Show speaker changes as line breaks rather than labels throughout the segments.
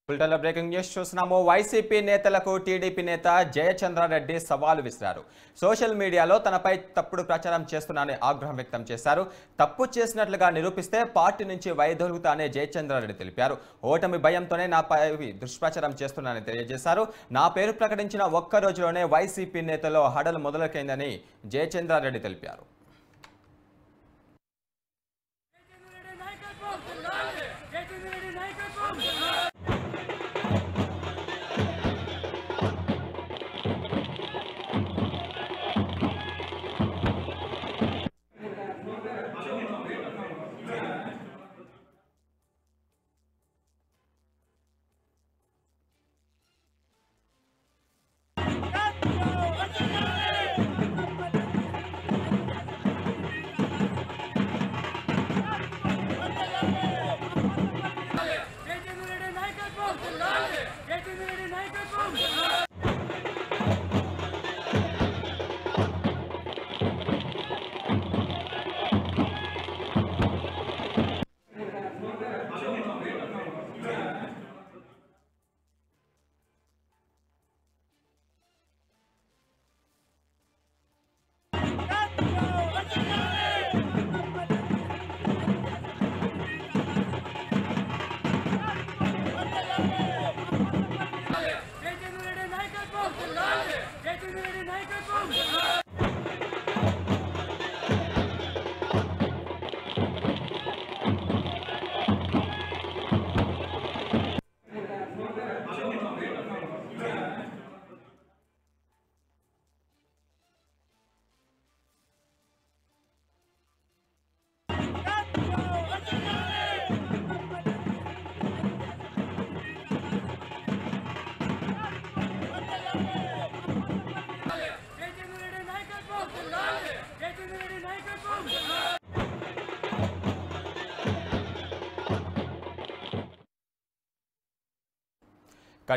బులెటిన్లో breaking news చూస్తున్నాము. YCP నేతలకు టీడీపీ నేత జయచంద్రారెడ్డి సవాలు విసిరారు. సోషల్ మీడియాలో తనపై తప్పుడు ప్రచారం చేస్తున్నారని ఆగ్రహం వ్యక్తం చేశారు. తప్పు చేసినట్లుగా నిరూపిస్తే పార్టీ నుంచి వైదొలుగుతానని జయచంద్రారెడ్డి తెలిపారు. ఓటమి భయంతోనే నాపై దుష్ప్రచారం చేస్తున్నారని తెలియజేశారు. నా పేరు ప్రకటించిన ఒక్క రోజులోనే వైసీపీ నేతల్లో హడలు మొదలైందని జయచంద్రారెడ్డి తెలిపారు.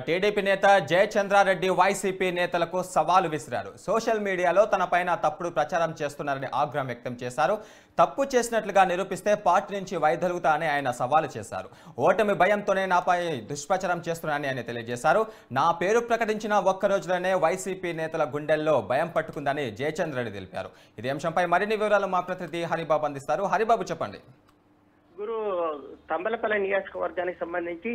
టీడీపీ నేత జయచంద్రారెడ్డి వైసీపీ నేతలకు సవాలు విసిరారు. సోషల్ మీడియాలో తనపైన తప్పుడు ప్రచారం చేస్తున్నారని ఆగ్రహం వ్యక్తం చేశారు. తప్పు చేసినట్లుగా నిరూపిస్తే పార్టీ నుంచి వైదొలుగుతానని ఆయన సవాలు చేశారు. ఓటమి భయంతోనే నాపై దుష్ప్రచారం చేస్తున్నారని ఆయన తెలియజేశారు. నా పేరు ప్రకటించిన ఒక్క రోజులోనే వైసీపీ నేతల గుండెల్లో భయం పట్టుకుందని జయచంద్రారెడ్డి తెలిపారు. ఇదే అంశంపై మరిన్ని వివరాలు మా ప్రతినిధి హరిబాబు అందిస్తారు. హరిబాబు చెప్పండి.
గురు తంబలపల్లి నియోజకవర్గానికి సంబంధించి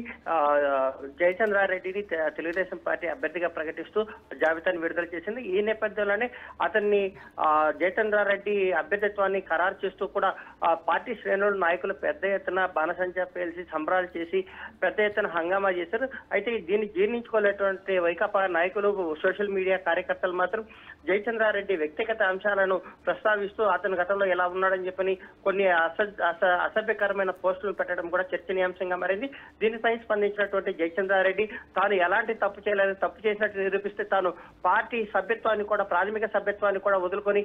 జయచంద్రారెడ్డిని తెలుగుదేశం పార్టీ అభ్యర్థిగా ప్రకటిస్తూ జాబితాను విడుదల చేసింది. ఈ నేపథ్యంలోనే అతన్ని జయచంద్రారెడ్డి అభ్యర్థిత్వాన్ని ఖరారు చేస్తూ కూడా పార్టీ శ్రేణులు నాయకులు పెద్ద ఎత్తున బాణసంచా పేల్చి సంబరాలు చేసి పెద్ద ఎత్తున హంగామా చేశారు. అయితే దీన్ని జీర్ణించుకోలేటువంటి వైకాపా నాయకులు సోషల్ మీడియా కార్యకర్తలు మాత్రం జయచంద్రారెడ్డి వ్యక్తిగత అంశాలను ప్రస్తావిస్తూ అతను గతంలో ఎలా ఉన్నాడని చెప్పని కొన్ని అసభ్యకరమైన పోస్టులు పెట్టడం కూడా చర్చనీయాంశంగా మారింది. దీనిపై స్పందించినటువంటి జయచంద్రారెడ్డి తాను ఎలాంటి తప్పు చేయలేదని, తప్పు చేసినట్టు నిరూపిస్తే తాను పార్టీ సభ్యత్వాన్ని కూడా, ప్రాథమిక సభ్యత్వాన్ని కూడా వదులుకొని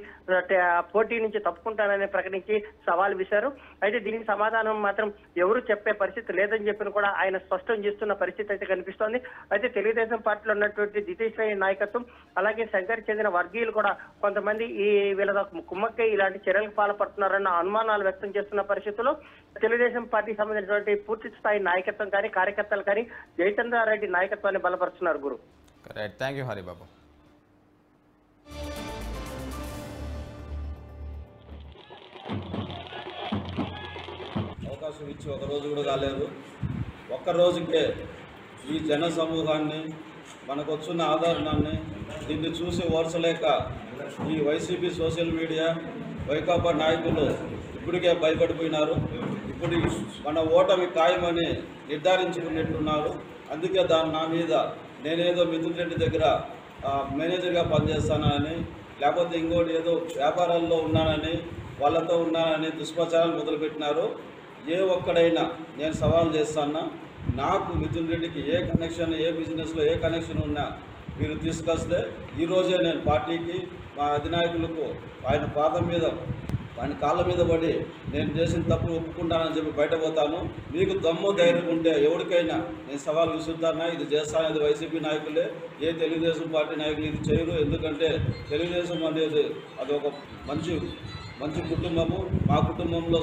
పోటీ నుంచి తప్పుకుంటానని ప్రకటించి సవాల్ విసిరారు. అయితే దీనికి సమాధానం మాత్రం ఎవరు చెప్పే పరిస్థితి లేదని చెప్పిన కూడా ఆయన స్పష్టం చేస్తున్న పరిస్థితి అయితే కనిపిస్తోంది. అయితే తెలుగుదేశం పార్టీలో ఉన్నటువంటి ద్వితీయ నాయకత్వం అలాగే శంకర్ చెందిన వర్గీయులు కూడా కొంతమంది ఈ వీళ్ళ కుమ్మక్కై ఇలాంటి చర్యలకు పాల్పడుతున్నారన్న అనుమానాలు వ్యక్తం చేస్తున్న పరిస్థితుల్లో తెలుగుదేశం పార్టీకి సంబంధించినటువంటి పూర్తి స్థాయి నాయకత్వం కానీ, కార్యకర్తలు కానీ జయచంద్రారెడ్డి నాయకత్వాన్ని బలపరుస్తున్నారు. గురు,
థ్యాంక్ యూ హరిబాబు.
అవకాశం ఇచ్చి ఒక రోజు కూడా కాలేదు. ఒక్క రోజుకే ఈ జన సమూహాన్ని, మనకు వచ్చిన ఆదరణాన్ని, దీన్ని చూసి ఓర్చలేక ఈ వైసీపీ సోషల్ మీడియా వైకాపా నాయకులు ఇప్పటికే భయపడిపోయినారు. ఇప్పుడు మన ఓటమి ఖాయమని నిర్ధారించుకున్నట్టున్నారు. అందుకే నా మీద నేనేదో మిథున్ రెడ్డి దగ్గర మేనేజర్గా పనిచేస్తానని, లేకపోతే ఇంకోటి ఏదో వ్యాపారాల్లో ఉన్నానని, వాళ్ళతో ఉన్నానని దుష్ప్రచారాలు మొదలుపెట్టినారు. ఏ ఒక్కడైనా నేను సవాల్ చేస్తానా, నాకు మిథున్ రెడ్డికి ఏ కనెక్షన్, ఏ బిజినెస్లో ఏ కనెక్షన్ ఉన్నా మీరు తీసుకొస్తే ఈరోజే నేను పార్టీకి, మా అధినాయకులకు ఆయన పాదం మీద, ఆయన కాళ్ళ మీద పడి నేను చేసిన తప్పు ఒప్పుకుంటానని చెప్పి బయటపోతాను. మీకు దమ్ము ధైర్యం ఉంటే ఎవరికైనా నేను సవాల్ విసురుతానా, ఇది చేస్తానది వైసీపీ నాయకులే, ఏ తెలుగుదేశం పార్టీ నాయకులు ఇది చేయరు. ఎందుకంటే తెలుగుదేశం అనేది అది ఒక మంచి కుటుంబము. మా కుటుంబంలో